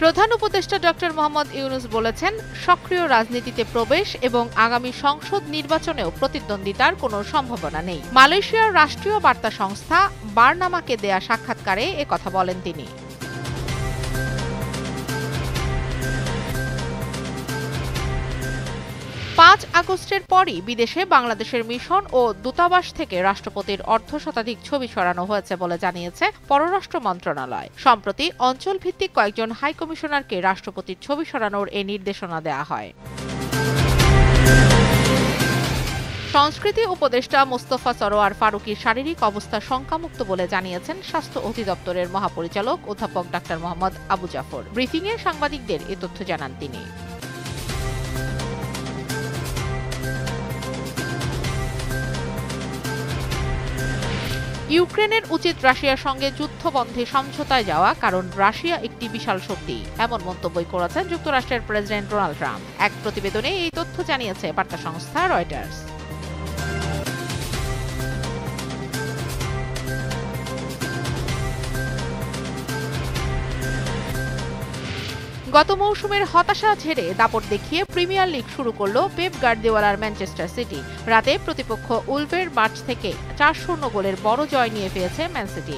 প্রধান উপদেষ্টা ডক্টর মোহাম্মদ ইউনূস বলেছেন, সক্রিয় রাজনীতিতে প্রবেশ এবং আগামী সংসদ নির্বাচনেও প্রতিদ্বন্দ্বিতার কোনো সম্ভাবনা নেই। মালয়েশিয়ার রাষ্ট্রীয় বার্তা সংস্থা বার্নামাকে দেয়া সাক্ষাৎকারে একথা বলেন তিনি। ৫ আগস্টের পরই বিদেশে বাংলাদেশের মিশন ও দূতাবাস থেকে রাষ্ট্রপতির অর্ধশতাধিক ছবি সরানো হয়েছে বলে জানিয়েছে পররাষ্ট্র মন্ত্রণালয়। সম্প্রতি অঞ্চলভিত্তিক কয়েকজন হাইকমিশনারকে রাষ্ট্রপতির ছবি সরানোর এ নির্দেশনা দেয়া হয়। সংস্কৃতি উপদেষ্টা মোস্তফা সরোয়ার ফারুকীর শারীরিক অবস্থা শঙ্কামুক্ত বলে জানিয়েছেন স্বাস্থ্য অধিদপ্তরের মহাপরিচালক অধ্যাপক ডাক্তার মোহাম্মদ আবু জাফর। ব্রিফিংয়ে সাংবাদিকদের এ তথ্য জানান তিনি। ইউক্রেনের উচিত রাশিয়ার সঙ্গে যুদ্ধবন্ধে সমঝোতায় যাওয়া, কারণ রাশিয়া একটি বিশাল শক্তি, এমন মন্তব্য করেছেন যুক্তরাষ্ট্রের প্রেসিডেন্ট ডোনাল্ড ট্রাম্প। এক প্রতিবেদনে এই তথ্য জানিয়েছে বার্তা সংস্থা রয়টার্স। গত মৌসুমের হতাশা ঝেড়ে দাপট দেখিয়ে প্রিমিয়ার লিগ শুরু করল পেপ গার্দিওলার ম্যানচেস্টার সিটি। রাতে প্রতিপক্ষ উলভের মাঠ থেকে ৪-০ গোলের বড় জয় নিয়ে পেয়েছে ম্যান সিটি।